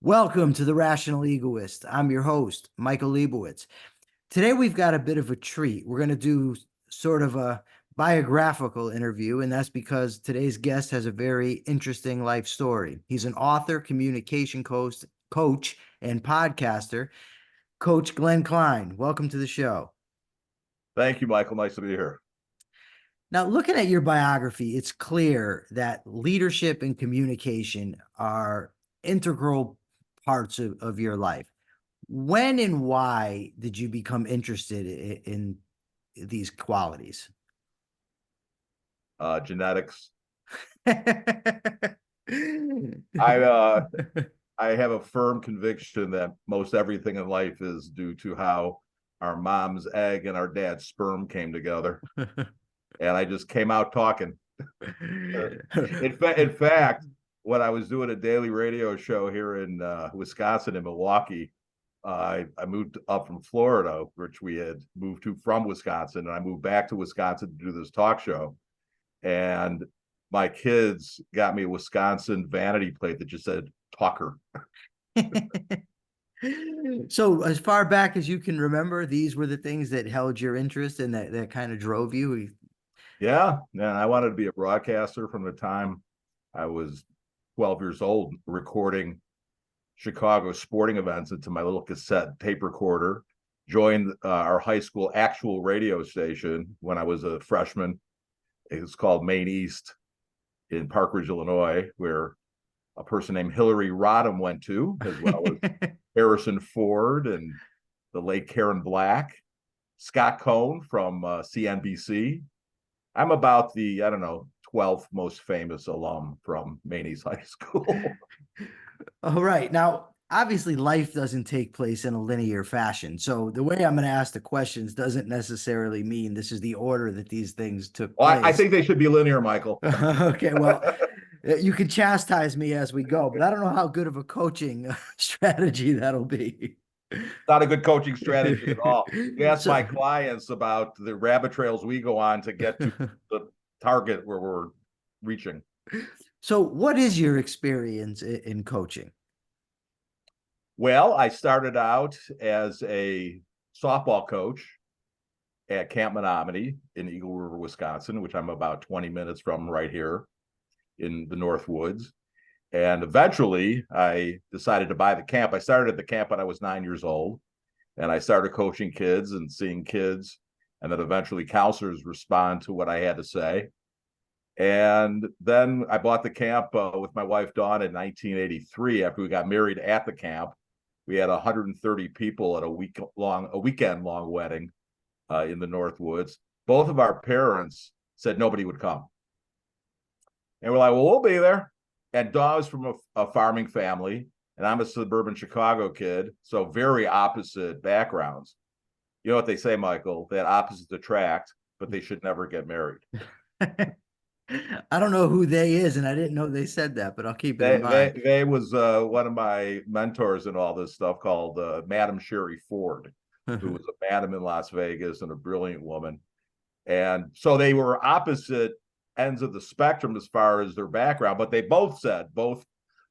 Welcome to the Rational Egoist. I'm your host, Michael Liebowitz. Today we've got a bit of a treat. We're going to do sort of a biographical interview, and that's because today's guest has a very interesting life story. He's an author, communication coach, and podcaster, Coach Glenn Klein. Welcome to the show. Thank you, Michael. Nice to be here. Now, looking at your biography, it's clear that leadership and communication are integral parts of your life. When and why did you become interested in these qualities? Genetics. I have a firm conviction that most everything in life is due to how our mom's egg and our dad's sperm came together. And I just came out talking. In fact, when I was doing a daily radio show here in Wisconsin, in Milwaukee, I moved up from Florida, which we had moved to from Wisconsin, and I moved back to Wisconsin to do this talk show. And my kids got me a Wisconsin vanity plate that just said Talker. So as far back as you can remember, these were the things that held your interest and that kind of drove you? Yeah, and I wanted to be a broadcaster from the time I was 12 years old, recording Chicago sporting events into my little cassette tape recorder. Joined our high school actual radio station when I was a freshman. It was called Maine East in Park Ridge, Illinois, where a person named Hillary Rodham went to, as well as Harrison Ford and the late Karen Black, Scott Cohn from CNBC. I'm about the, 12th most famous alum from Maine East High School. All right. Now, obviously, life doesn't take place in a linear fashion. So the way I'm going to ask the questions doesn't necessarily mean this is the order that these things took place. I think they should be linear, Michael. Okay, well, you can chastise me as we go, but I don't know how good of a coaching strategy that'll be. Not a good coaching strategy at all. You ask my clients about the rabbit trails we go on to get to the target where we're reaching. So what is your experience in coaching? Well, I started out as a softball coach at Camp Menominee in Eagle River, Wisconsin, which I'm about 20 minutes from right here in the North Woods. And eventually I decided to buy the camp. I started at the camp when I was 9 years old, and I started coaching kids and seeing kids, and then eventually counselors respond to what I had to say. And then I bought the camp with my wife, Dawn, in 1983. After we got married at the camp, we had 130 people at a weekend-long wedding in the North Woods. Both of our parents said nobody would come. And we're like, well, we'll be there. And Dawn's from a farming family, and I'm a suburban Chicago kid, so very opposite backgrounds. You know what they say, Michael, that opposites attract, but they should never get married. I don't know who they is, and I didn't know they said that, but I'll keep it in mind. They was one of my mentors in all this stuff called Madam Sherry Ford, who was a madam in Las Vegas and a brilliant woman. And so they were opposite ends of the spectrum as far as their background, but both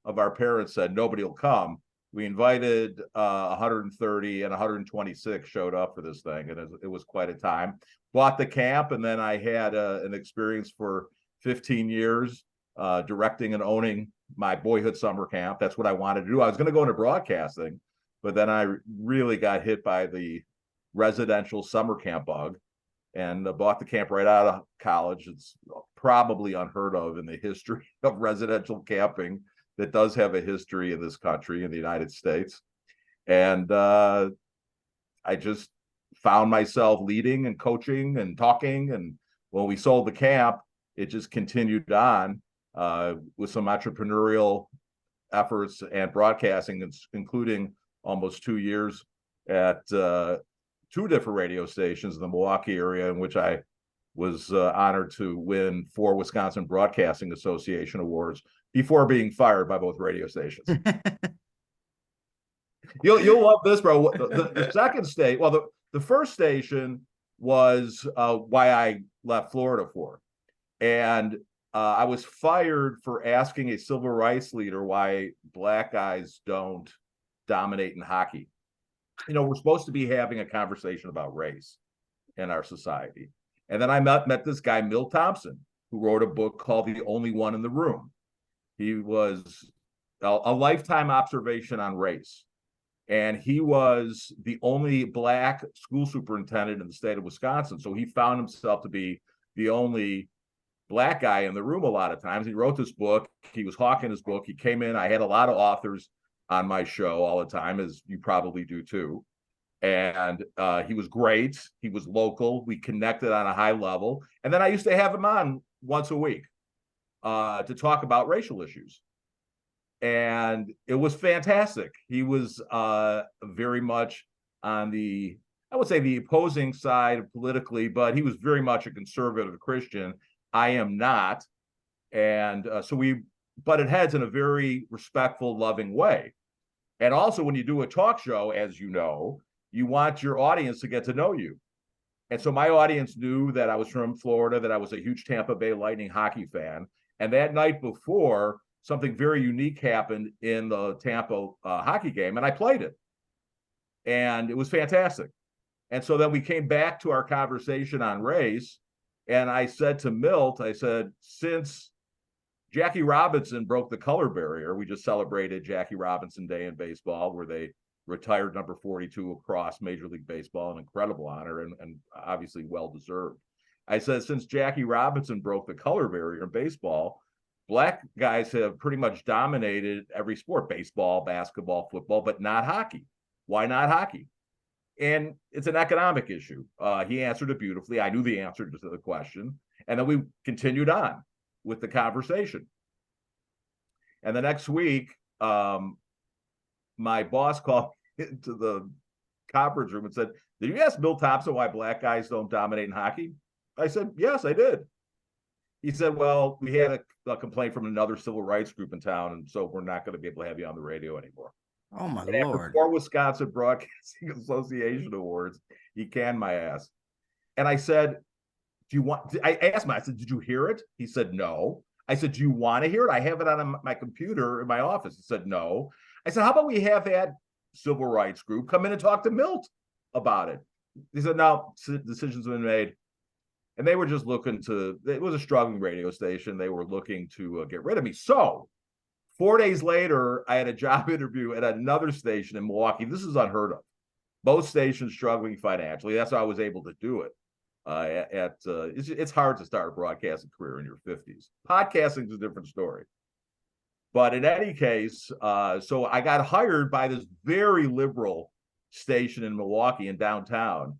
of our parents said nobody will come. We invited 130, and 126 showed up for this thing, and it was quite a time. Bought the camp, and then I had an experience for 15 years directing and owning my boyhood summer camp. That's what I wanted to do. I was going to go into broadcasting, but then I really got hit by the residential summer camp bug, and bought the camp right out of college. It's probably unheard of in the history of residential camping that does have a history in this country, in the United States. And I just found myself leading and coaching and talking. And when we sold the camp, it just continued on with some entrepreneurial efforts and broadcasting, including almost 2 years at 2 different radio stations in the Milwaukee area, in which I was honored to win 4 Wisconsin Broadcasting Association awards before being fired by both radio stations. You'll love this, bro. The second state, well, the first station was why I left Florida for. And I was fired for asking a civil rights leader why black guys don't dominate in hockey. You know, we're supposed to be having a conversation about race in our society. And then I met this guy, Milt Thompson, who wrote a book called The Only One in the Room. He was a lifetime observation on race. And he was the only black school superintendent in the state of Wisconsin. So he found himself to be the only black guy in the room a lot of times. He wrote this book. He was hawking his book. He came in. I had a lot of authors on my show all the time, as you probably do too. And he was great. He was local. We connected on a high level. And then I used to have him on once a week to talk about racial issues. And it was fantastic. He was very much on the, I would say, the opposing side politically, but he was very much a conservative Christian. I am not. And so we butted heads in a very respectful, loving way. And also, when you do a talk show, as you know, you want your audience to get to know you. And so my audience knew that I was from Florida, that I was a huge Tampa Bay Lightning hockey fan. And that night before, something very unique happened in the Tampa hockey game, and I played it. And it was fantastic. And so then we came back to our conversation on race, and I said to Milt, I said, since Jackie Robinson broke the color barrier, we just celebrated Jackie Robinson Day in baseball, where they retired number 42 across Major League Baseball, an incredible honor and obviously well-deserved. I said, since Jackie Robinson broke the color barrier in baseball, black guys have pretty much dominated every sport, baseball, basketball, football, but not hockey. Why not hockey? And it's an economic issue. He answered it beautifully. I knew the answer to the question. And then we continued on with the conversation. And the next week, my boss called into the conference room and said, did you ask Bill Thompson why black guys don't dominate in hockey? I said, yes, I did. He said, well, we had a complaint from another civil rights group in town, and so we're not going to be able to have you on the radio anymore. Oh, my And Lord. after 4 Wisconsin Broadcasting Association awards, he canned my ass. And I said, I asked him, I said, did you hear it? He said, no. I said, do you want to hear it? I have it on my computer in my office. He said, no. I said, how about we have that civil rights group come in and talk to Milt about it? He said, no, decisions have been made. And they were just looking to, it was a struggling radio station. They were looking to get rid of me. So 4 days later, I had a job interview at another station in Milwaukee. This is unheard of. Both stations struggling financially. That's how I was able to do it. It's hard to start a broadcasting career in your 50s. Podcasting is a different story. But in any case, so I got hired by this very liberal station in Milwaukee in downtown.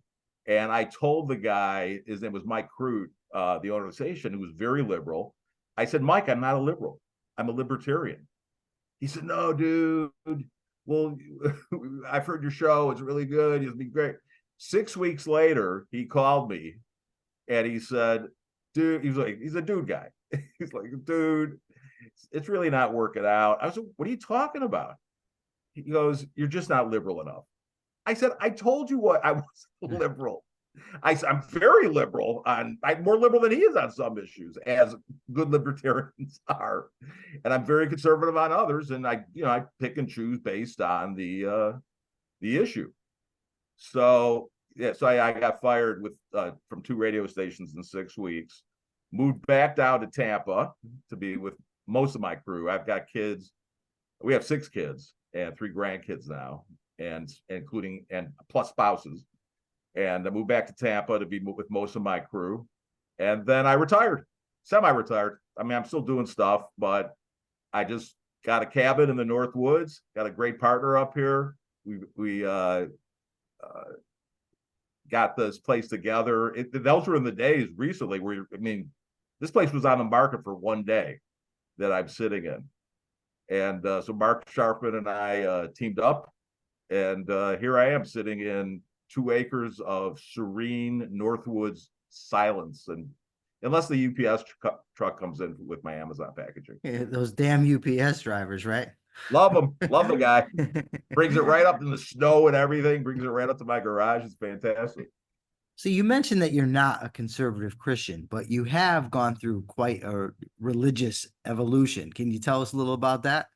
And I told the guy, his name was Mike Crute, the owner of the station, who was very liberal. I said, Mike, I'm not a liberal. I'm a libertarian. He said, no, dude. Well, I've heard your show. It's really good. It's been great. 6 weeks later, he called me and he said, dude, he's a dude guy. He's like, dude, it's really not working out. I was like, what are you talking about? He goes, you're just not liberal enough. I said, I told you what, I was liberal. I'm very liberal I'm more liberal than he is on some issues, as good libertarians are. And I'm very conservative on others. And I pick and choose based on the issue. So, yeah, so I got fired with from 2 radio stations in 6 weeks, moved back down to Tampa to be with most of my crew. I've got kids. We have 6 kids and 3 grandkids now, and including and plus spouses. And I moved back to Tampa to be with most of my crew. And then I retired, semi-retired. I mean, I'm still doing stuff, but I just got a cabin in the North Woods, got a great partner up here. We got this place together. Those were in the days recently where, I mean, this place was on the market for 1 day that I'm sitting in. And so Mark Sharpman and I teamed up. And here I am sitting in 2 acres of serene Northwoods silence, and unless the UPS truck comes in with my Amazon packaging. Yeah, those damn UPS drivers, right? Love them. Love the guy. Brings it right up in the snow and everything. Brings it right up to my garage. It's fantastic. So you mentioned that you're not a conservative Christian, but you have gone through quite a religious evolution. Can you tell us a little about that?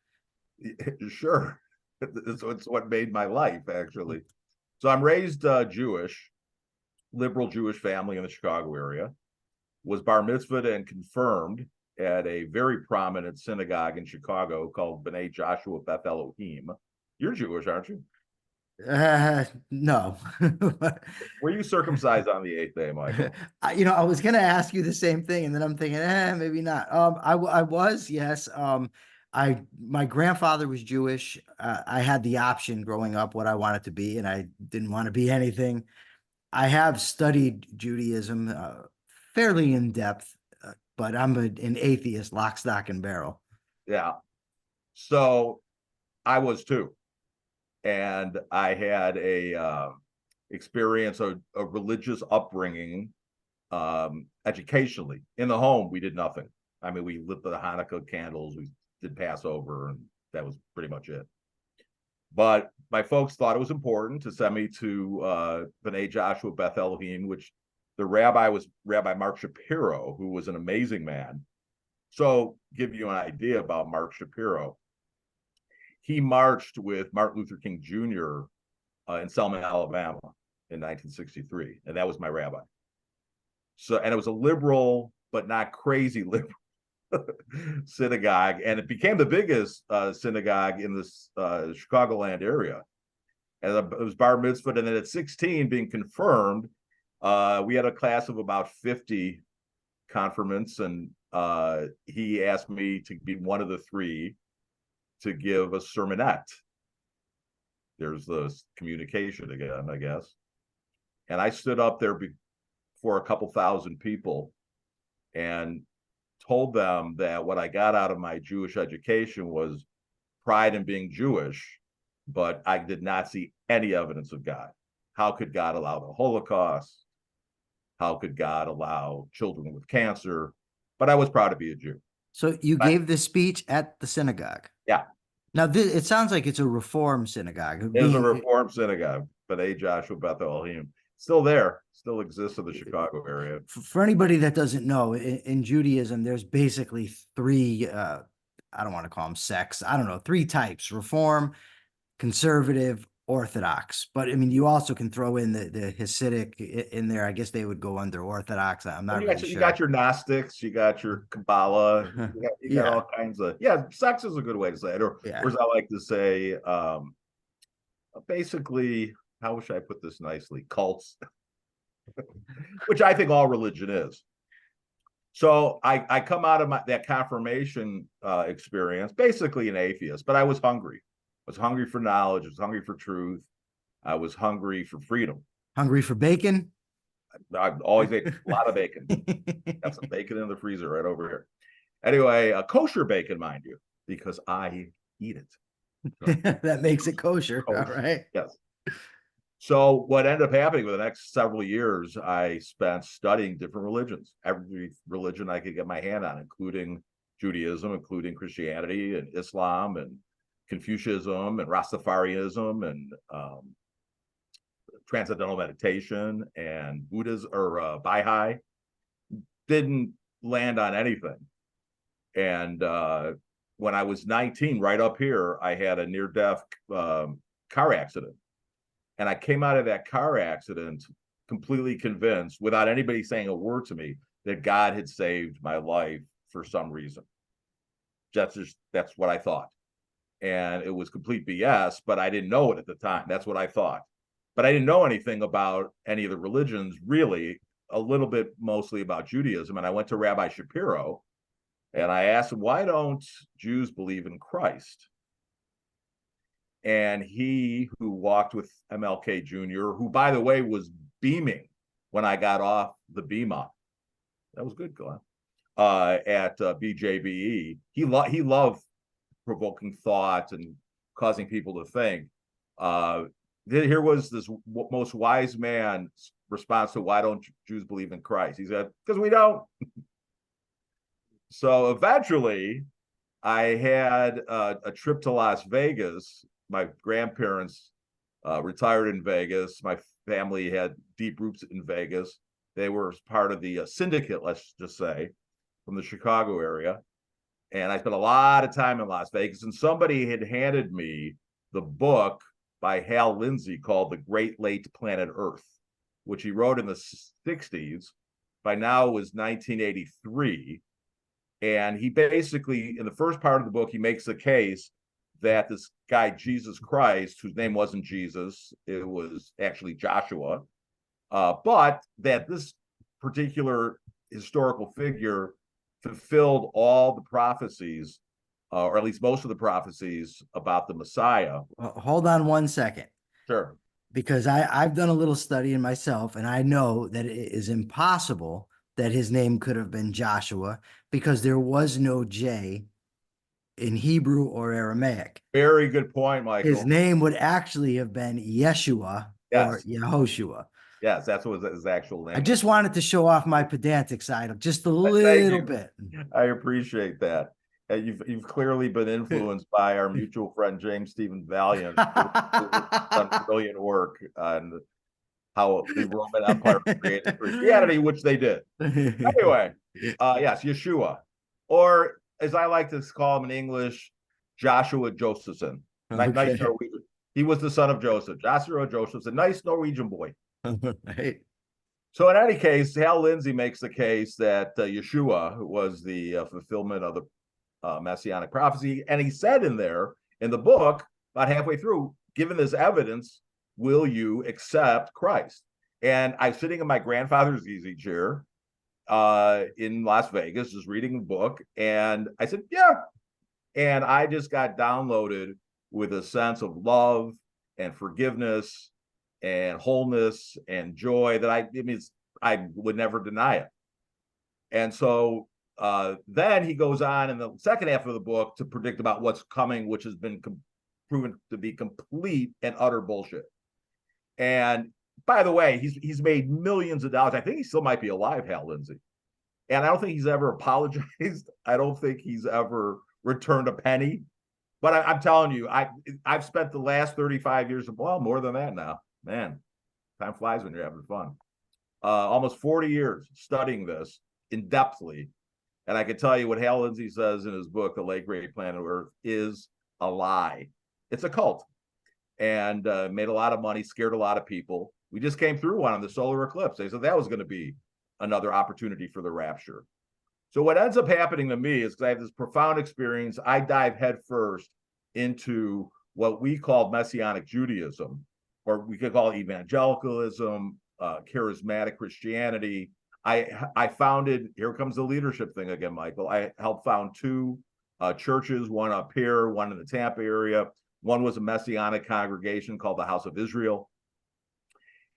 Sure. It's what made my life, actually. So I'm raised Jewish, liberal Jewish family in the Chicago area, was bar mitzvahed and confirmed at a very prominent synagogue in Chicago called B'nai Joshua Beth Elohim. You're Jewish, aren't you? No. Were you circumcised on the eighth day, Michael? I was gonna ask you the same thing, and then I'm thinking, maybe not. I was, yes. My grandfather was Jewish. I had the option growing up what I wanted to be, and I didn't want to be anything. I have studied Judaism fairly in depth, but I'm an atheist, lock, stock, and barrel. Yeah. So I was too. And I had a experience a religious upbringing educationally. In the home, we did nothing. I mean, we lit the Hanukkah candles, we did Passover, and that was pretty much it. But my folks thought it was important to send me to B'nai Joshua Beth Elohim, which the rabbi was Rabbi Mark Shapiro, who was an amazing man. So, give you an idea about Mark Shapiro. He marched with Martin Luther King Jr. In Selma, Alabama in 1963, and that was my rabbi. So, and it was a liberal, but not crazy liberal synagogue, and it became the biggest synagogue in this Chicagoland area. And it was bar mitzvah, and then at 16, being confirmed, we had a class of about 50 confirmants, and he asked me to be one of the three to give a sermonette. There's the communication again, I guess. And I stood up there before a couple thousand people and told them that what I got out of my Jewish education was pride in being Jewish, but I did not see any evidence of God. How could God allow the Holocaust? How could God allow children with cancer? But I was proud to be a Jew. So you gave this speech at the synagogue. Yeah. Now, it sounds like it's a Reform synagogue. It was a Reform synagogue, B'nai Joshua Beth Elohim. Still there, still exists in the Chicago area. For anybody that doesn't know, in Judaism, there's basically three, I don't want to call them sects. I don't know, three types: Reform, Conservative, Orthodox. But I mean, you also can throw in the Hasidic in there. I guess they would go under Orthodox. I'm not really sure. You got your Gnostics, you got your Kabbalah, you got all kinds of, sex is a good way to say it. Or as I like to say, basically, how should I put this nicely? Cults, which I think all religion is. So I come out of that confirmation experience, basically an atheist, but I was hungry. I was hungry for knowledge. I was hungry for truth. I was hungry for freedom. Hungry for bacon? I've always ate a lot of bacon. Got some bacon in the freezer right over here. Anyway, kosher bacon, mind you, because I eat it. So, that makes it kosher. All right. Yes. So what ended up happening for the next several years, I spent studying different religions, every religion I could get my hand on, including Judaism, including Christianity and Islam and Confucianism and Rastafarianism and transcendental meditation and Buddhism or Baha'i. Didn't land on anything. And when I was 19, right up here, I had a near-death car accident. And I came out of that car accident completely convinced, without anybody saying a word to me, that God had saved my life for some reason. That's what I thought. And it was complete BS, but I didn't know it at the time. That's what I thought. But I didn't know anything about any of the religions, really, a little bit mostly about Judaism. And I went to Rabbi Shapiro and I asked him, why don't Jews believe in Christ? And he, who walked with MLK Jr., who, by the way, was beaming when I got off the Bema. That was good, Glenn. At BJBE. He loved provoking thought and causing people to think. Here was this most wise man's response to why don't Jews believe in Christ? He said, because we don't. So eventually, I had a trip to Las Vegas. My grandparents retired in Vegas. family had deep roots in Vegas. They were part of the syndicate, let's just say, from the Chicago area. And I spent a lot of time in Las Vegas, and somebody had handed me the book by Hal Lindsey called The Great Late Planet Earth, which he wrote in the 60s. By now it was 1983. And he basically, in the first part of the book, he makes the case that this guy, Jesus Christ, whose name wasn't Jesus, it was actually Joshua, but that this particular historical figure fulfilled all the prophecies, or at least most of the prophecies about the Messiah. Hold on one second. Sure. Because I've done a little studying myself, and I know that it is impossible that his name could have been Joshua because there was no J in Hebrew or Aramaic. Very good point, Michael. His name would actually have been Yeshua or Yes. Yehoshua. Yes, that's what his actual name I was. just wanted to show off my pedantic side of just a little bit. I appreciate that. You've clearly been influenced by our mutual friend James Stephen Valiant, who's done brilliant work on how the Roman Empire created Christianity, which they did. Anyway, yes, Yeshua, or as I like to call him in English, Joshua Josephson. Okay. Nice Norwegian. He was the son of Joseph. Joshua Josephson, nice Norwegian boy. Right. So in any case, Hal Lindsey makes the case that Yeshua was the fulfillment of the messianic prophecy. And he said in the book, about halfway through, given this evidence, will you accept Christ? And I'm sitting in my grandfather's easy chair in Las Vegas, just reading the book. And I said, yeah. And I just got downloaded with a sense of love and forgiveness and wholeness and joy that I would never deny it. And so then he goes on in the second half of the book to predict about what's coming, which has been proven to be complete and utter bullshit. And by the way, he's made millions of dollars. I think he still might be alive, Hal Lindsey. And I don't think he's ever apologized. I don't think he's ever returned a penny. But I'm telling you, I've spent the last 35 years, well, more than that now. Man, time flies when you're having fun. Almost 40 years studying this in depthly. And I can tell you what Hal Lindsey says in his book, The Late Great Planet Earth, is a lie. It's a cult. And made a lot of money, scared a lot of people. We just came through one on the solar eclipse. They said that was going to be another opportunity for the rapture. So what ends up happening to me is because I have this profound experience, I dive headfirst into what we call Messianic Judaism, or we could call it evangelicalism, charismatic Christianity. I founded, here comes the leadership thing again, Michael. I helped found two churches, one up here, one in the Tampa area. One was a Messianic congregation called the House of Israel.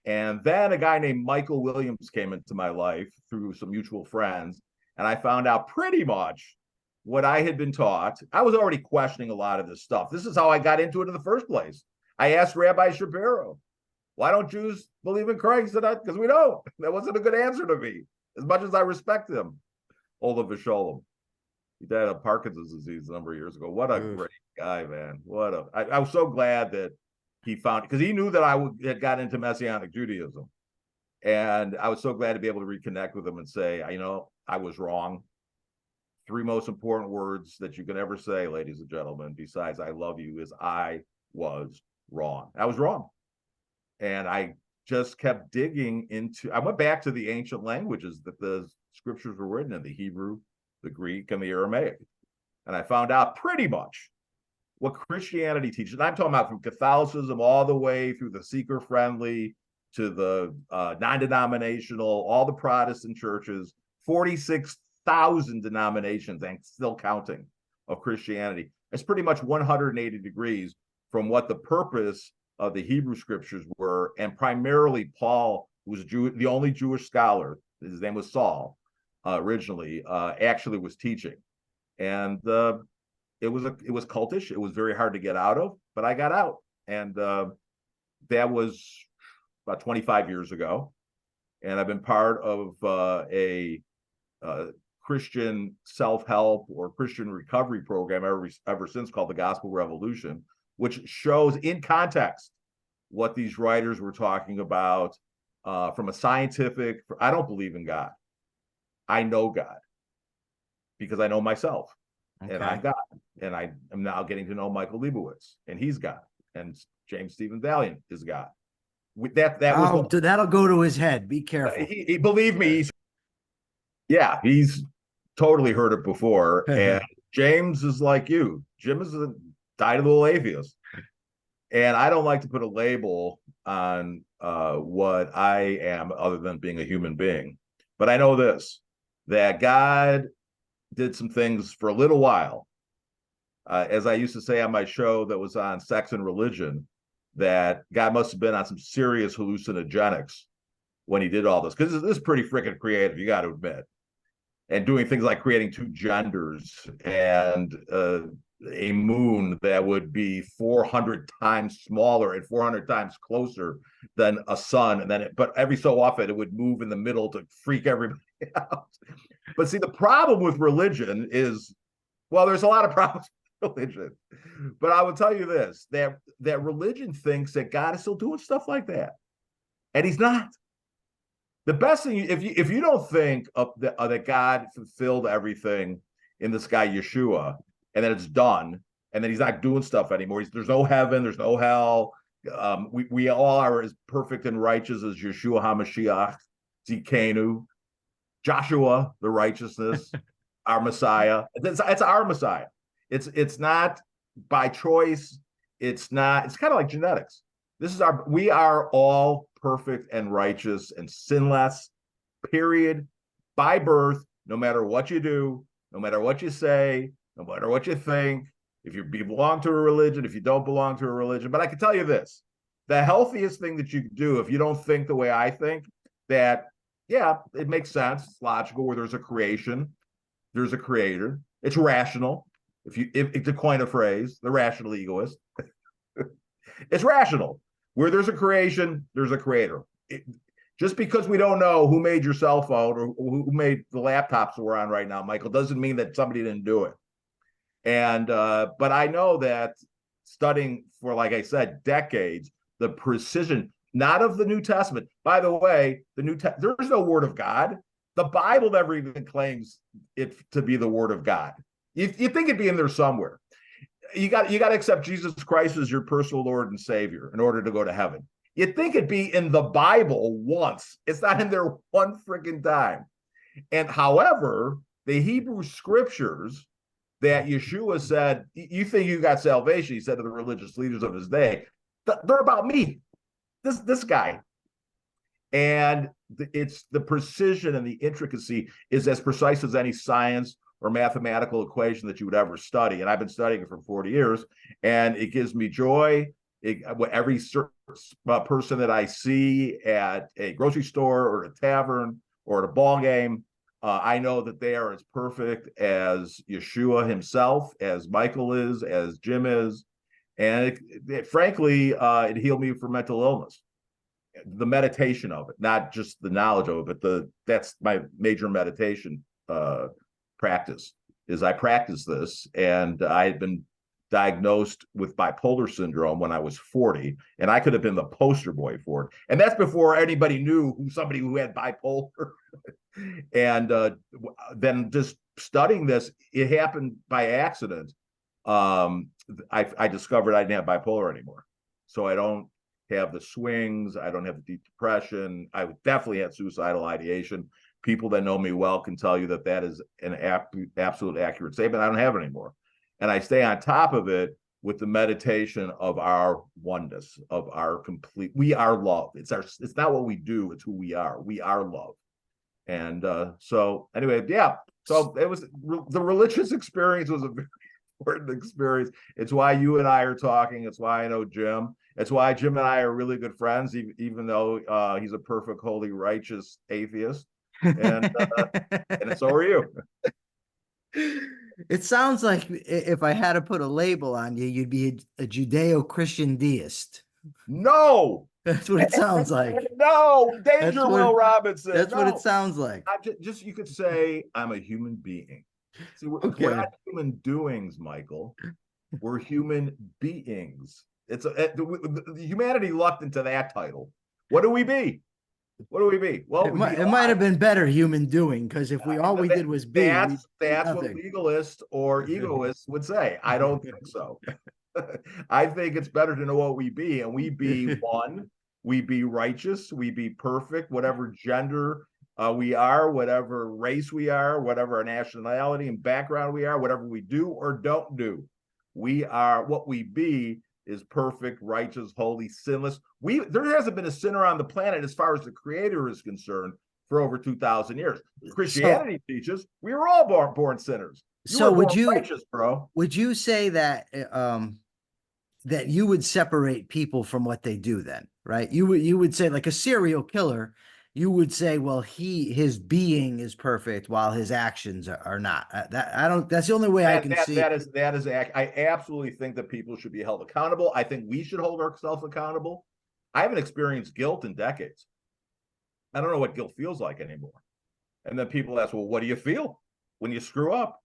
And then a guy named Michael Williams came into my life through some mutual friends. And I found out pretty much what I had been taught. I was already questioning a lot of this stuff. This is how I got into it in the first place. I asked Rabbi Shapiro, why don't Jews believe in Christ? Because we don't. That wasn't a good answer to me, as much as I respect him. Olav Sholem. He died of Parkinson's disease a number of years ago. What a great guy, man. I was so glad that he found, because he knew that I had got into Messianic Judaism. And I was so glad to be able to reconnect with him and say, I was wrong. Three most important words that you can ever say, ladies and gentlemen, besides I love you, is I was wrong. I was wrong. And I just kept digging I went back to the ancient languages that the scriptures were written in, the Hebrew, the Greek, and the Aramaic. And I found out pretty much what Christianity teaches. And I'm talking about from Catholicism all the way through the seeker-friendly to the non-denominational, all the Protestant churches, 46,000 denominations and still counting of Christianity. It's pretty much 180 degrees from what the purpose of the Hebrew scriptures were, and primarily Paul, who was the only Jewish scholar, his name was Saul, originally, actually was teaching. And it was cultish. It was very hard to get out of, but I got out. And that was about 25 years ago. And I've been part of a Christian self-help or Christian recovery program ever since, called the Gospel Revolution, which shows in context what these writers were talking about from a scientific. I don't believe in God. I know God because I know myself, and I'm Okay. God. And I am now getting to know Michael Liebowitz, and he's God, and James Stephen Valiant is God. That was Oh, that'll go to his head. Be careful. he believe me. He's totally heard it before, and James is like you. Jim is a dyed-little atheist, and I don't like to put a label on what I am other than being a human being. But I know this, that God did some things for a little while. As I used to say on my show that was on sex and religion, that God must have been on some serious hallucinogenics when he did all this, because this is pretty freaking creative, you got to admit. And doing things like creating two genders and a moon that would be 400 times smaller and 400 times closer than a sun, and then but every so often it would move in the middle to freak everybody out. But see, the problem with religion is, well, there's a lot of problems with religion, but I will tell you this, that religion thinks that God is still doing stuff like that, and he's not. The best thing, if you don't think that God fulfilled everything in this guy Yeshua, and that it's done, and that he's not doing stuff anymore, there's no heaven, there's no hell. We all are as perfect and righteous as Yeshua HaMashiach, Zikenu, Joshua, the righteousness, our Messiah. It's our Messiah. It's not by choice. It's not. It's kind of like genetics. We are all perfect and righteous and sinless, period, by birth, no matter what you do, no matter what you say, no matter what you think, if you belong to a religion, if you don't belong to a religion. But I can tell you this, the healthiest thing that you can do, if you don't think the way I think, that, yeah, it makes sense, it's logical, where there's a creation, there's a creator, it's rational. If to coin a phrase, the rational egoist, it's rational. Where there's a creation, there's a creator. Just because we don't know who made your cell phone or who made the laptops that we're on right now, Michael, doesn't mean that somebody didn't do it. And but I know that studying for, like I said, decades, the precision, not of the New Testament. By the way, there's no word of God. The Bible never even claims it to be the word of God. You think it'd be in there somewhere. You got to accept Jesus Christ as your personal Lord and Savior in order to go to heaven. You'd think it'd be in the Bible once. It's not in there one freaking time. And however, the Hebrew scriptures that Yeshua said, you think you got salvation, he said to the religious leaders of his day, they're about me, this guy. And it's the precision and the intricacy is as precise as any science or mathematical equation that you would ever study. And I've been studying it for 40 years, and it gives me joy. Every person that I see at a grocery store or a tavern or at a ball game, I know that they are as perfect as Yeshua himself, as Michael is, as Jim is. And frankly, it healed me from mental illness. The meditation of it, not just the knowledge of it, but that's my major meditation practice, is I practice this. And I had been diagnosed with bipolar syndrome when I was 40, and I could have been the poster boy for it. And that's before anybody knew somebody who had bipolar. And then just studying this, it happened by accident. I discovered I didn't have bipolar anymore. So I don't have the swings. I don't have the deep depression. I definitely had suicidal ideation. People that know me well can tell you that is an absolute accurate statement. I don't have it anymore. And I stay on top of it with the meditation of our oneness, of our complete, we are love. It's not what we do, it's who we are. We are love. And so anyway, yeah. So it was, the religious experience was a very important experience. It's why you and I are talking. It's why I know Jim. It's why Jim and I are really good friends, even though he's a perfect, holy, righteous atheist. And so are you. It sounds like if I had to put a label on you, you'd be a Judeo-Christian deist. No, That's what it sounds like. No, Danger Will Robinson. That's what it sounds like. Just you could say I'm a human being. See, we're not human doings, Michael. We're human beings. Humanity lucked into that title. What do we be? What do we be? Well, It we be might have alive. been better human doing, because if we all we did was be, we'd be That's what nothing. legalists or egoists would say. I don't think so. I think it's better to know what we be, and we be one. We be righteous. We be perfect. Whatever gender we are, whatever race we are, whatever our nationality and background we are, whatever we do or don't do, we are what we be is perfect, righteous, holy, sinless. There hasn't been a sinner on the planet as far as the Creator is concerned for over 2,000 years. Christianity teaches we were all born sinners. You So were born righteous, bro. would you say that that you would separate people from what they do then, right? You would say, like a serial killer, you would say, well, his being is perfect while his actions are not. That's the only way I can see. I absolutely think that people should be held accountable. I think we should hold ourselves accountable. I haven't experienced guilt in decades. I don't know what guilt feels like anymore. And then people ask, well, what do you feel when you screw up?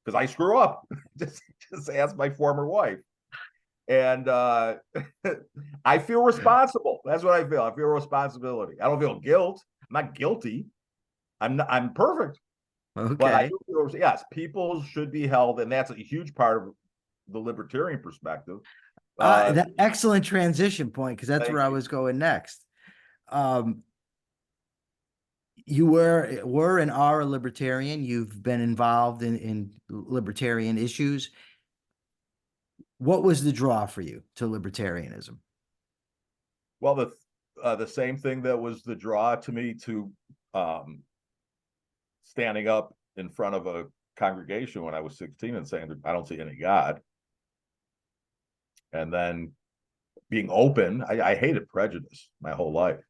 Because I screw up. just ask my former wife. And I feel responsible. That's what I feel. I feel responsibility. I don't feel guilt. I'm not guilty. I'm perfect. Okay. But I do feel, yes, people should be held, and that's a huge part of the libertarian perspective. That excellent transition point, because that's where I was going next. You were and are a libertarian. You've been involved in libertarian issues. What was the draw for you to libertarianism? Well, the same thing that was the draw to me to standing up in front of a congregation when I was 16 and saying, I don't see any God. And then being open. I hated prejudice my whole life.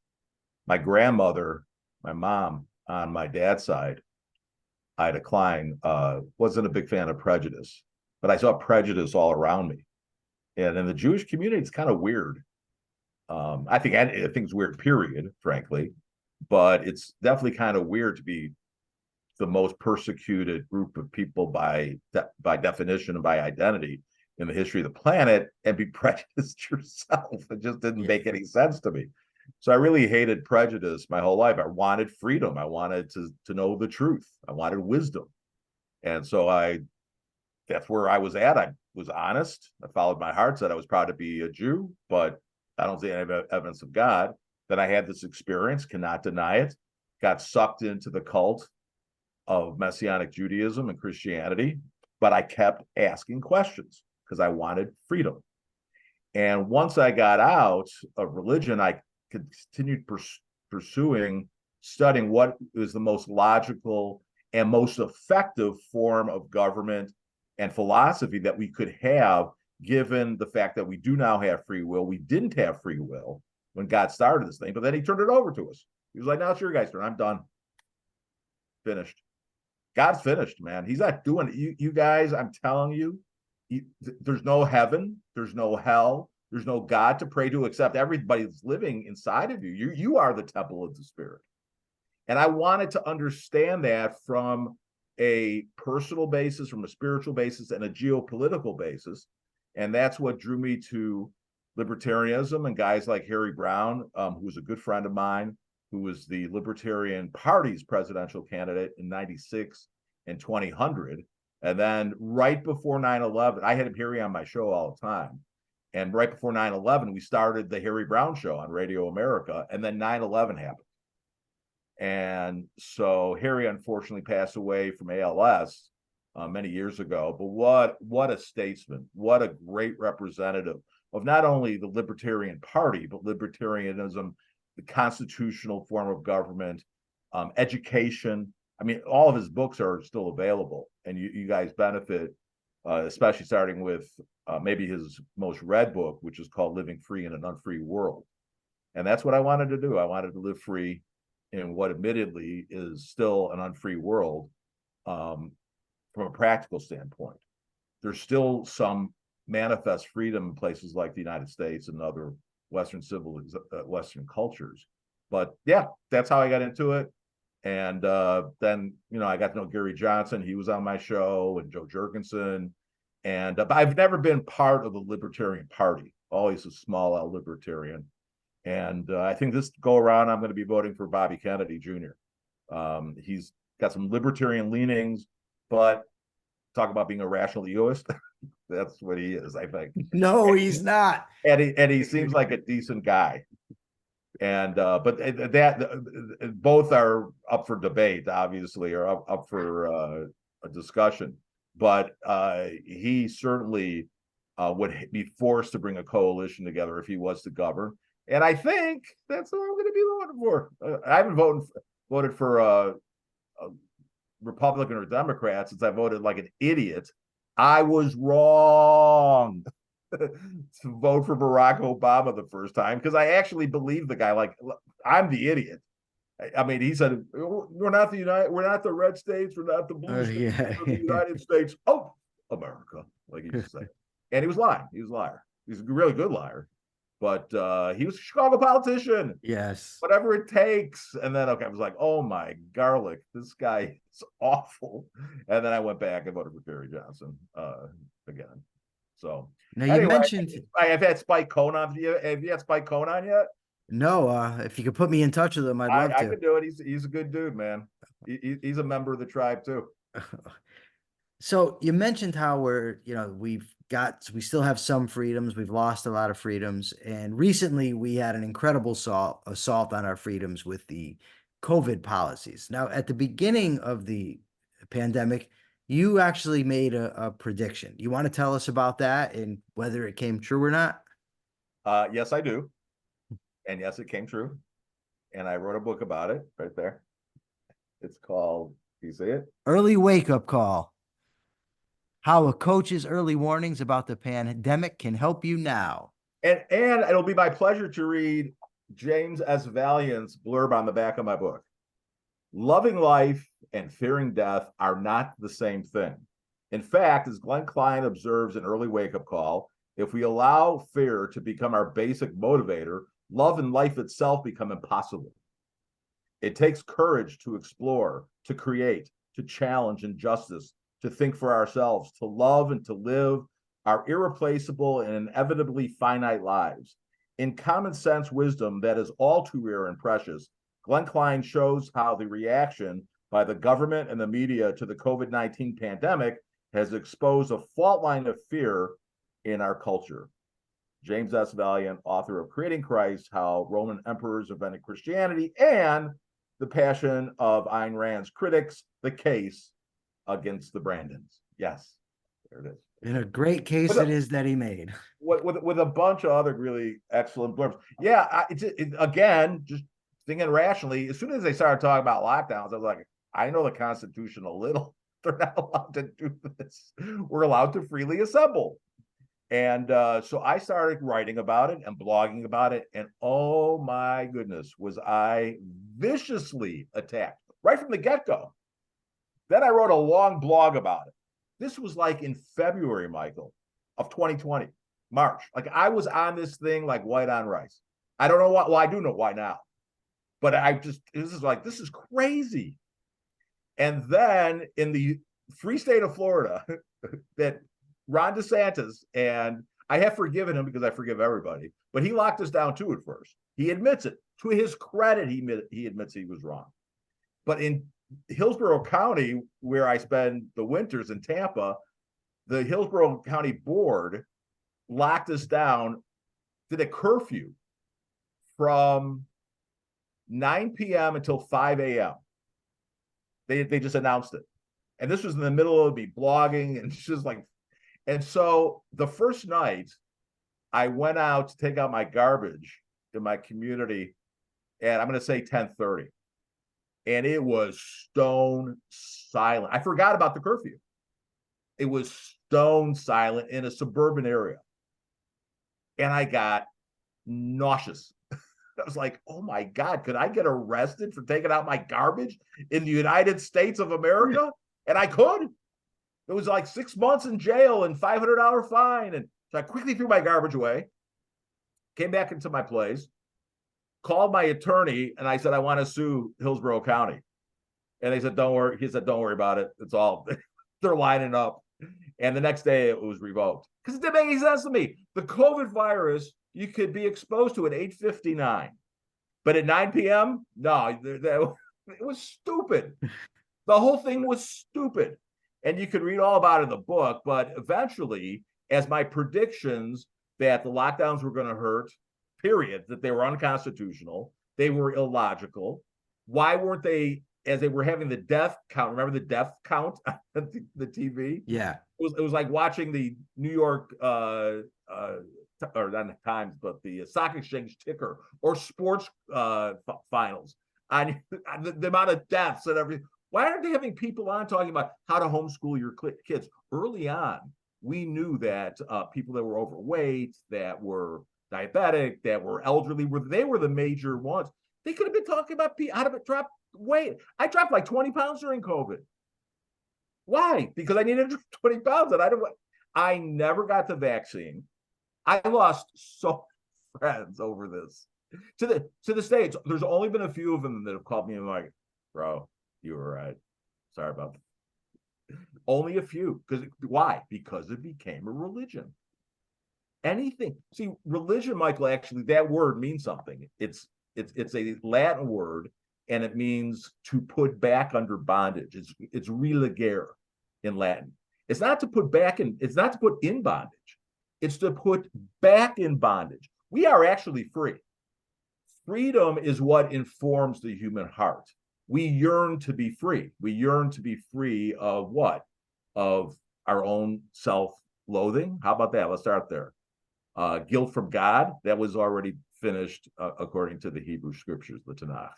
My grandmother, my mom on my dad's side, Ida Klein, wasn't a big fan of prejudice, but I saw prejudice all around me. And in the Jewish community, it's kind of weird. I think it's weird, period, frankly, but it's definitely kind of weird to be the most persecuted group of people by definition and by identity in the history of the planet and be prejudiced yourself. It just didn't make any sense to me. So I really hated prejudice my whole life. I wanted freedom. I wanted to know the truth. I wanted wisdom. And so that's where I was at. I was honest. I followed my heart, said I was proud to be a Jew, but I don't see any evidence of God. Then I had this experience, cannot deny it, got sucked into the cult of Messianic Judaism and Christianity, but I kept asking questions because I wanted freedom. And once I got out of religion, I continued studying what is the most logical and most effective form of government and philosophy that we could have, given the fact that we do now have free will. We didn't have free will when God started this thing, but then he turned it over to us. He was like, now it's your guys' turn. I'm done. Finished. God's finished, man. He's not doing it. You guys, I'm telling you, there's no heaven, there's no hell, there's no God to pray to except everybody that's living inside of you. You are the temple of the Spirit. And I wanted to understand that from a personal basis, from a spiritual basis, and a geopolitical basis. And that's what drew me to libertarianism and guys like Harry Brown, who was a good friend of mine, who was the Libertarian Party's presidential candidate in 96 and 2000. And then right before 9/11, I had Harry on my show all the time. And right before 9/11, we started the Harry Brown Show on Radio America. And then 9/11 happened. And so Harry unfortunately passed away from ALS many years ago. But what a statesman, what a great representative of not only the Libertarian Party, but libertarianism, the constitutional form of government, education. I mean, all of his books are still available, and you guys benefit, especially starting with maybe his most read book, which is called Living Free in an Unfree World. And that's what I wanted to do. I wanted to live free in what admittedly is still an unfree world from a practical standpoint. There's still some manifest freedom in places like the United States and other Western Western cultures. But yeah, that's how I got into it. And then, I got to know Gary Johnson. He was on my show, and Joe Jurgensen. And but I've never been part of the Libertarian Party. always a small L libertarian. And I think this go around, I'm going to be voting for Bobby Kennedy Jr. He's got some libertarian leanings, but talk about being a rational egoist. That's what he is, I think. No, he's not. And he seems like a decent guy. And but that both are up for debate, obviously, or up for a discussion. But he certainly would be forced to bring a coalition together if he was to govern. And I think that's what I'm going to be voting for. I haven't voted for a Republican or Democrat since I voted like an idiot. I was wrong to vote for Barack Obama the first time because I actually believed the guy. Like, I'm the idiot. I mean, he said, "We're not the red states, we're not the blue states, Yeah. we're the United States of America," like he used to say. And he was lying. He was a liar. He's a really good liar. But he was a Chicago politician. Yes. Whatever it takes. And then, okay, I was like, oh my garlic, this guy is awful. And then I went back and voted for Barry Johnson again. So Now you anyway, mentioned I've had Spike Cohn on. Have you had Spike Cohn on yet? no. If you could put me in touch with him, I'd love I to. could do it. He's a good dude, man. He's a member of the tribe too. So you mentioned how we still have some freedoms. We've lost a lot of freedoms. And recently we had an incredible assault on our freedoms with the COVID policies. Now, at the beginning of the pandemic, you actually made a prediction. You want to tell us about that and whether it came true or not? Yes, I do. And yes, it came true. And I wrote a book about it right there. It's called, do you see it? Early Wake Up Call. How a coach's early warnings about the pandemic can help you now. And it'll be my pleasure to read James S. Valiant's blurb on the back of my book. Loving life and fearing death are not the same thing. In fact, as Glenn Klein observes in Early Wake Up Call, if we allow fear to become our basic motivator, love and life itself become impossible. It takes courage to explore, to create, to challenge injustice, to think for ourselves, to love and to live our irreplaceable and inevitably finite lives. In common sense wisdom that is all too rare and precious, Glenn Klein shows how the reaction by the government and the media to the COVID-19 pandemic has exposed a fault line of fear in our culture. James S. Valiant, author of Creating Christ, How Roman Emperors Invented Christianity, and The Passion of Ayn Rand's Critics, The Case Against the Brandons. Yes, there it is. And a great case it is that he made. With a bunch of other really excellent blurbs. Yeah, again, just thinking rationally, as soon as they started talking about lockdowns, I was like, I know the Constitution a little. They're not allowed to do this. We're allowed to freely assemble. And so I started writing about it and blogging about it. And oh my goodness, was I viciously attacked right from the get-go. Then I wrote a long blog about it. This was like in February, Michael, of 2020, March. Like I was on this thing like white on rice. I don't know why. Well, I do know why now. But this is crazy. And then in the free state of Florida, that Ron DeSantis, and I have forgiven him because I forgive everybody, but he locked us down too at first. He admits it. To his credit, he admits he was wrong. But in Hillsborough County, where I spend the winters in Tampa, the Hillsborough County Board locked us down, did a curfew from 9 p.m. until 5 a.m. They just announced it. And this was in the middle of me blogging and just like, and so the first night I went out to take out my garbage in my community, and I'm going to say 10:30. And it was stone silent. I forgot about the curfew. It was stone silent in a suburban area. And I got nauseous. I was like, oh my God, could I get arrested for taking out my garbage in the United States of America? And I could. It was like 6 months in jail and $500 fine. And so I quickly threw my garbage away, came back into my place, called my attorney, and I said, I want to sue Hillsborough County. And they said, don't worry. He said, don't worry about it. It's all, they're lining up. And the next day it was revoked because it didn't make any sense to me. The COVID virus, you could be exposed to at 8:59, but at 9 p.m., no, it was stupid. The whole thing was stupid. And you could read all about it in the book, but eventually, as my predictions that the lockdowns were going to hurt, period, that they were unconstitutional, they were illogical. Why weren't they, as they were having the death count, remember the death count on the TV? Yeah. It was like watching the New York, or not the Times, but the stock exchange ticker or sports finals on the amount of deaths and everything. Why aren't they having people on talking about how to homeschool your kids? Early on, we knew that people that were overweight, that were diabetic, that were elderly, they were the major ones. They could have been talking about how to drop weight. I dropped like 20 pounds during COVID. Why? Because I needed 20 pounds, and I never got the vaccine. I lost so many friends over this. To the States, there's only been a few of them that have called me and like, bro, you were right. Sorry about that. Only a few. Why? Because it became a religion. Anything. See, religion, Michael, actually, that word means something. It's a Latin word, and it means to put back under bondage. It's religare in Latin. It's not to put in bondage. It's to put back in bondage. We are actually free. Freedom is what informs the human heart. We yearn to be free. We yearn to be free of what? Of our own self-loathing. How about that? Let's start there. Guilt from God, that was already finished according to the Hebrew scriptures, the Tanakh.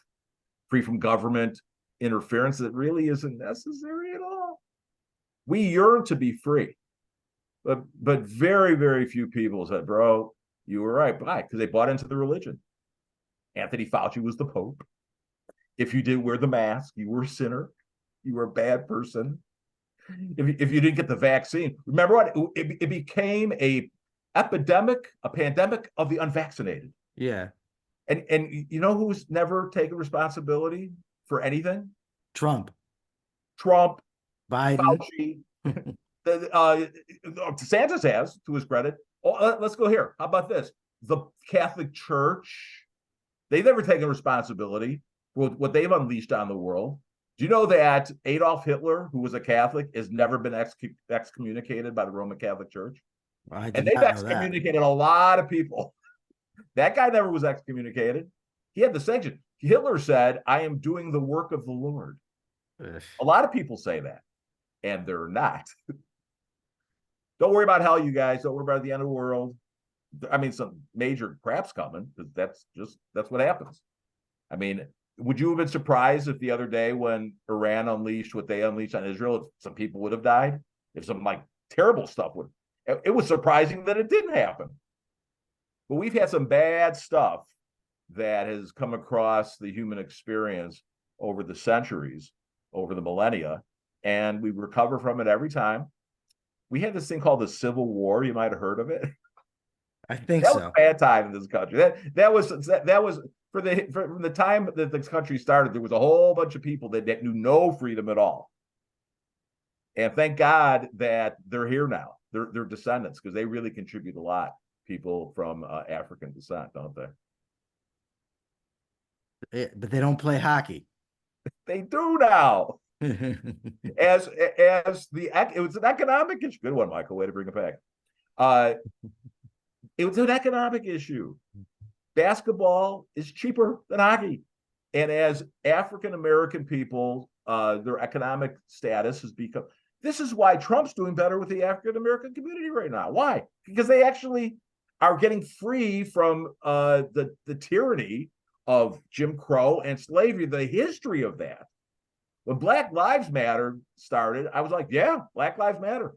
Free from government interference that really isn't necessary at all. We yearn to be free. But very, very few people said, bro, you were right. Why? Because they bought into the religion. Anthony Fauci was the Pope. If you didn't wear the mask, you were a sinner. You were a bad person. If you didn't get the vaccine, remember what? It became a pandemic of the unvaccinated. Yeah. And you know who's never taken responsibility for anything? Trump, Biden, Fauci. DeSantis has, to his credit. Let's go here. How about this? The Catholic Church, they've never taken responsibility for what they've unleashed on the world. Do you know that Adolf Hitler, who was a Catholic, has never been excommunicated by the Roman Catholic Church? And they've excommunicated a lot of people. That guy never was excommunicated. He had the sanction. Hitler said, I am doing the work of the Lord. Ugh. A lot of people say that, and they're not. Don't worry about hell, you guys. Don't worry about the end of the world. I mean, some major crap's coming, because that's what happens. I mean, would you have been surprised if the other day when Iran unleashed what they unleashed on Israel, some people would have died? If some like terrible stuff would. It was surprising that it didn't happen. But we've had some bad stuff that has come across the human experience over the centuries, over the millennia, and we recover from it every time. We had this thing called the Civil War. You might have heard of it. I think that so. was a bad time in this country. That was from the time that this country started. There was a whole bunch of people that knew no freedom at all, and thank God that they're here now. They're descendants, because they really contribute a lot. People from African descent, don't they? But they don't play hockey. They do now. It was an economic issue. Good one, Michael. Way to bring it back. It was an economic issue. Basketball is cheaper than hockey, and as African American people, their economic status has become. This is why Trump's doing better with the African American community right now. Why? Because they actually are getting free from the tyranny of Jim Crow and slavery, the history of that. When Black Lives Matter started, I was like, yeah, Black Lives Matter.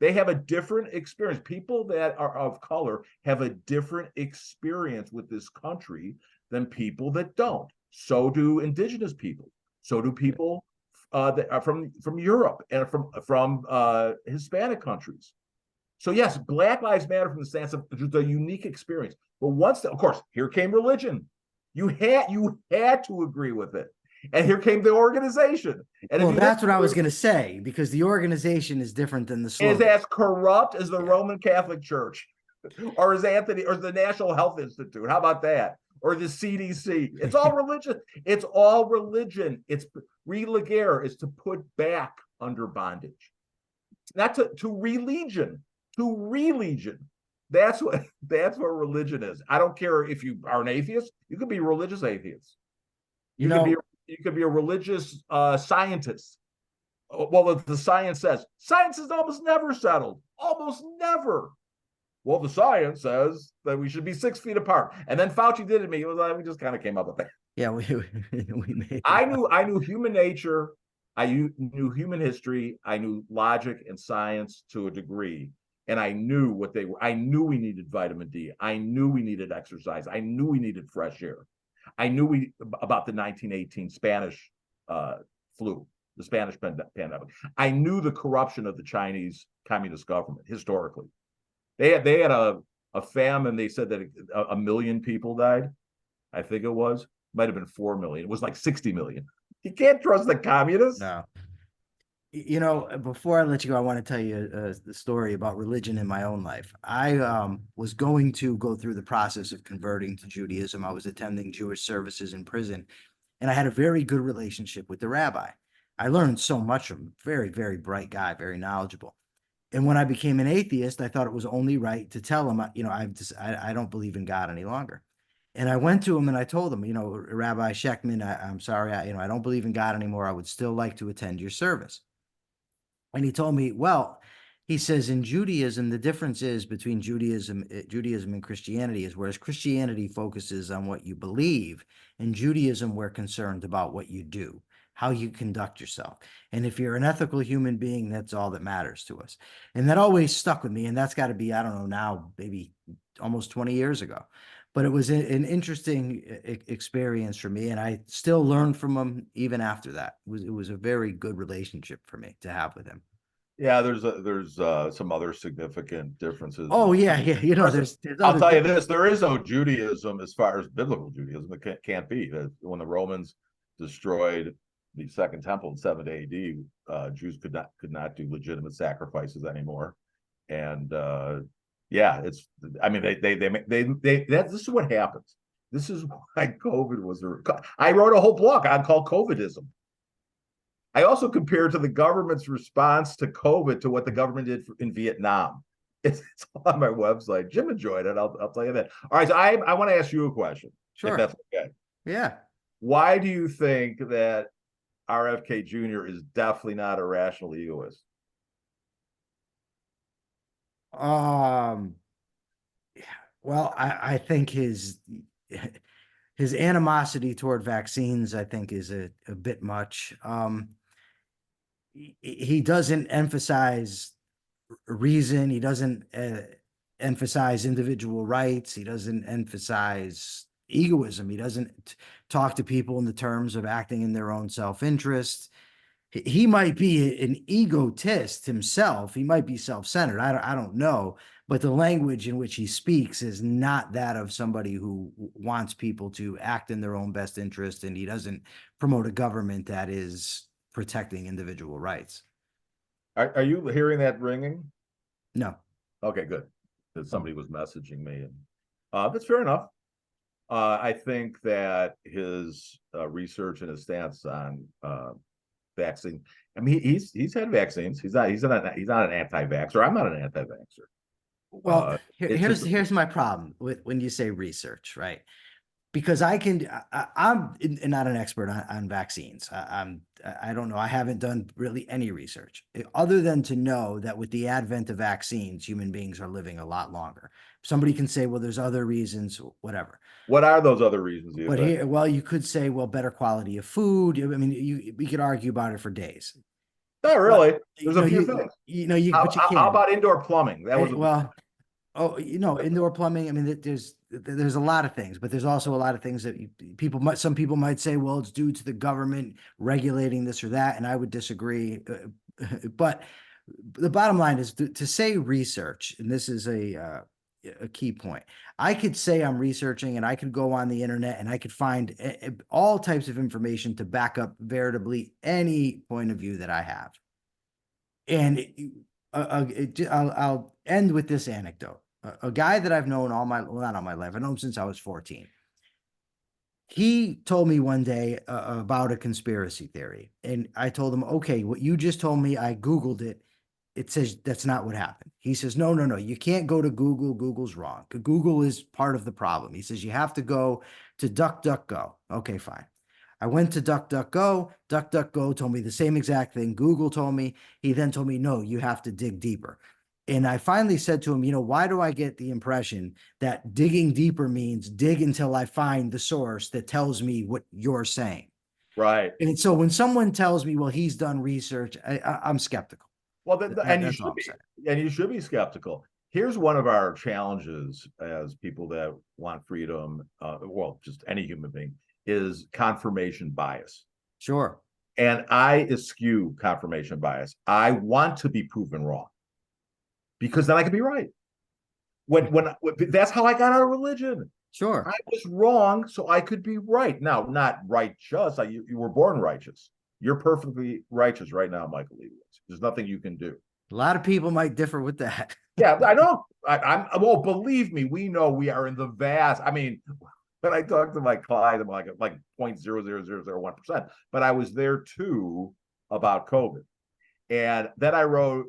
They have a different experience. People that are of color have a different experience with this country than people that don't. So do indigenous people. So do people that are from Europe and from Hispanic countries. So yes, Black Lives Matter from the stance of the unique experience. But of course, here came religion. You had to agree with it. And here came the organization. And Well, if you that's listen what I was to going to say, because the organization is different than the it, is slogan. as corrupt as the Yeah. Roman Catholic Church, or is Anthony, or the National Health Institute. How about that? Or the CDC. It's all religion. It's all religion. It's religare is to put back under bondage. Not to religion, to religion. That's what religion is. I don't care if you are an atheist. You could be a religious atheist. You You could be know, you could be a religious scientist. Well, the science is almost never settled. Almost never. Well, the science says that we should be 6 feet apart. And then Fauci did it to me. It was like we just kind of came up with that. yeah, we made it I up. knew human nature. I knew human history. I knew logic and science to a degree. And I knew what they were. I knew we needed vitamin D. I knew we needed exercise. I knew we needed fresh air. I knew about the 1918 Spanish flu, the Spanish pandemic. I knew the corruption of the Chinese Communist government historically. They had a famine. They said that a million people died. I think it might have been 4 million. It was like 60 million. You can't trust the communists. No. You know, before I let you go, I want to tell you the story about religion in my own life. I was going to go through the process of converting to Judaism. I was attending Jewish services in prison, and I had a very good relationship with the rabbi. I learned so much from him. Very, very bright guy, very knowledgeable. And when I became an atheist, I thought it was only right to tell him, I don't believe in God any longer. And I went to him and I told him, Rabbi Sheckman, I'm sorry, I don't believe in God anymore. I would still like to attend your service. And he told me, well, he says in Judaism, the difference is between Judaism and Christianity is whereas Christianity focuses on what you believe, in Judaism, we're concerned about what you do, how you conduct yourself. And if you're an ethical human being, that's all that matters to us. And that always stuck with me. And that's got to be, I don't know, now, maybe almost 20 years ago. But it was an interesting experience for me. And I still learned from him even after that. It was a very good relationship for me to have with him. Yeah, there's some other significant differences. Oh I yeah, mean, yeah. There's I'll other tell you different. this: there is no Judaism as far as biblical Judaism. It can't be. When the Romans destroyed the Second Temple in 70 A.D., Jews could not do legitimate sacrifices anymore. And yeah, it's. I mean, this is what happens. This is why COVID was. I wrote a whole blog called COVIDism. I also compared to the government's response to COVID to what the government did in Vietnam. It's on my website. Jim enjoyed it. I'll tell you that. All right, so I want to ask you a question, if Sure. that's okay. Yeah. Why do you think that RFK Jr. is definitely not a rational egoist? Um. Well, I think his animosity toward vaccines, I think, is a bit much. He doesn't emphasize reason. He doesn't emphasize individual rights. He doesn't emphasize egoism. He doesn't talk to people in the terms of acting in their own self-interest. He might be an egotist himself. He might be self-centered. I don't know, but the language in which he speaks is not that of somebody who wants people to act in their own best interest, and he doesn't promote a government that is protecting individual rights. Are you hearing that ringing? No. Okay, good. Because somebody was messaging me, and that's fair enough. I think that his research and his stance on vaccine. I mean, he's had vaccines. He's not an anti-vaxxer. I'm not an anti-vaxxer. Well, It's just here's my problem with when you say research, right? Because I'm not an expert on vaccines. I don't know. I haven't done really any research other than to know that with the advent of vaccines, human beings are living a lot longer. Somebody can say, well, there's other reasons, whatever. What are those other reasons? But here, well, you could say, well, better quality of food. I mean, we could argue about it for days. Not But really. There's a few things. but you How can't. about indoor plumbing? That was Well, oh, indoor plumbing. I mean, there's a lot of things, but there's also a lot of things that some people might say, well, it's due to the government regulating this or that, and I would disagree. But the bottom line is to say research, and this is a key point. I could say I'm researching and I could go on the internet and I could find all types of information to back up veritably any point of view that I have. And I'll end with this anecdote. A guy that I've known not all my life, I've known since I was 14. He told me one day about a conspiracy theory. And I told him, okay, what you just told me, I Googled it. It says that's not what happened. He says, no, you can't go to Google. Google's wrong. Google is part of the problem. He says, you have to go to DuckDuckGo. Okay, fine. I went to DuckDuckGo. DuckDuckGo told me the same exact thing Google told me. He then told me, no, you have to dig deeper. And I finally said to him, why do I get the impression that digging deeper means dig until I find the source that tells me what you're saying? Right. And so when someone tells me, well, he's done research, I'm skeptical. Well, and you That's should all I'm be, saying. and you should be skeptical. Here's one of our challenges as people that want freedom, well, just any human being, is confirmation bias. Sure. And I eschew confirmation bias. I want to be proven wrong because then I can be right. When that's how I got out of religion. Sure. I was wrong, so I could be right. Now, not righteous. You were born righteous. You're perfectly righteous right now, Michael Liebowitz. There's nothing you can do. A lot of people might differ with that. Yeah, I know. Well, believe me, we know we are in the vast. I mean, when I talk to my client, I'm like 0.00001%. But I was there too about COVID. And then I wrote,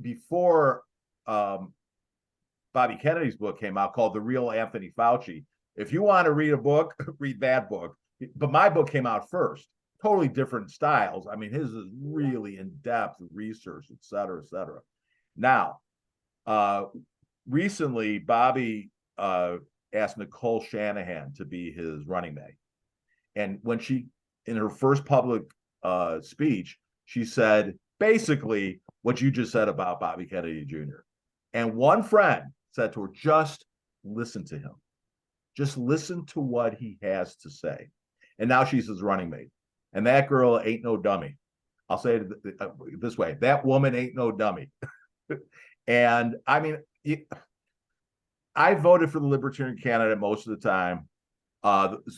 before Bobby Kennedy's book came out called The Real Anthony Fauci. If you want to read a book, read that book. But my book came out first. Totally different styles. I mean, his is really in-depth research, et cetera, et cetera. Now, recently, Bobby asked Nicole Shanahan to be his running mate. And when she, in her first public speech, she said, basically, what you just said about Bobby Kennedy Jr. And one friend said to her, just listen to him. Just listen to what he has to say. And now she's his running mate. And that girl ain't no dummy. I'll say it this way. That woman ain't no dummy. And I mean, I voted for the Libertarian candidate most of the time.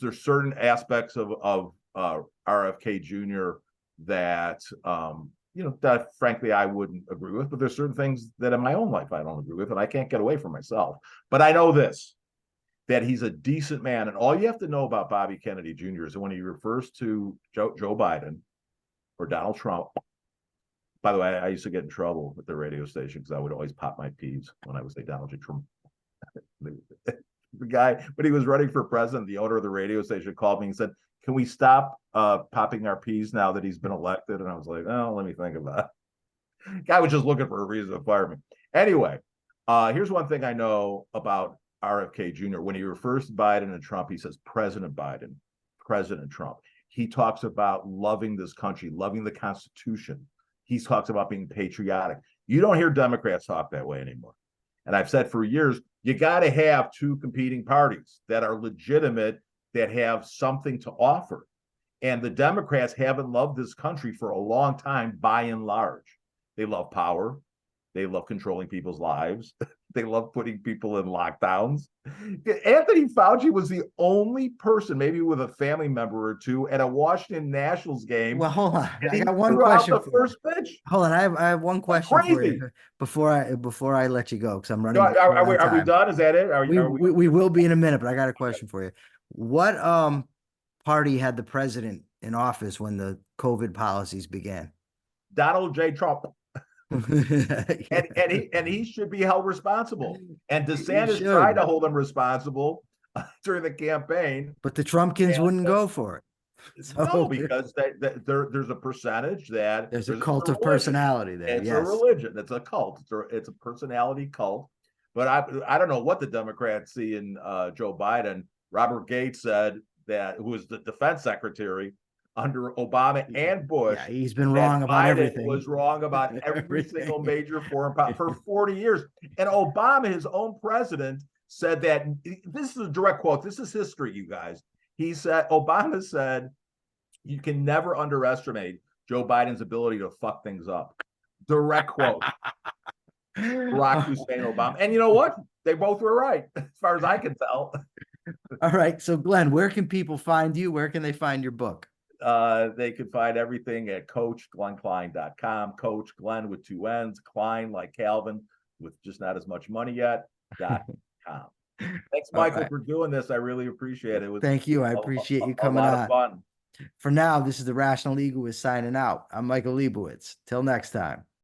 There's certain aspects of RFK Jr. that, that frankly I wouldn't agree with, but there's certain things that in my own life I don't agree with, and I can't get away from myself. But I know this, that he's a decent man. And all you have to know about Bobby Kennedy Jr. is that when he refers to Joe Biden or Donald Trump, by the way, I used to get in trouble with the radio station because I would always pop my peas when I would say Donald J. Trump. The guy, when he was running for president, the owner of the radio station called me and said, can we stop popping our peas now that he's been elected? And I was like, oh, let me think about it. Guy was just looking for a reason to fire me. Anyway, here's one thing I know about RFK Jr. When he refers to Biden and Trump, he says President Biden, President Trump. He talks about loving this country, loving the Constitution. He talks about being patriotic. You don't hear Democrats talk that way anymore. And I've said for years, you got to have two competing parties that are legitimate, that have something to offer. And the Democrats haven't loved this country for a long time, by and large. They love power. They love controlling people's lives. They love putting people in lockdowns. Anthony Fauci was the only person, maybe with a family member or two, at a Washington Nationals game. Well, hold on. And I he got one threw out question. the first pitch. Hold on. I have one question for Crazy. you before I let you go, because I'm running. Are we done? Is that it? We will be in a minute, but I got a question for you. What party had the president in office when the COVID policies began? Donald J. Trump. Yeah. and he should be held responsible. And He DeSantis should. tried to hold him responsible during the campaign. But the Trumpkins wouldn't go for it. So, no, because there's a percentage that there's a cult of personality there. It's yes. a religion. It's a cult. It's a personality cult. But I don't know what the Democrats see in Joe Biden. Robert Gates said that, who was the defense secretary under Obama and Bush, yeah, he's been wrong about everything. Was wrong about every single major foreign policy for 40 years. And Obama, his own president, said that, this is a direct quote. This is history, you guys. Obama said, you can never underestimate Joe Biden's ability to fuck things up. Direct quote. Barack Hussein Obama. And you know what? They both were right, as far as I can tell. All right. So, Glenn, where can people find you? Where can they find your book? They can find everything at coachglennklein.com. Coach Glenn with 2 N's, Klein like Calvin with just not as much money yet. .com. Thanks, All Michael, right. for doing this. I really appreciate it. It was Thank you. I a, appreciate you a coming lot of on. fun. For now, this is the Rational Egoist signing out. I'm Michael Liebowitz. Till next time.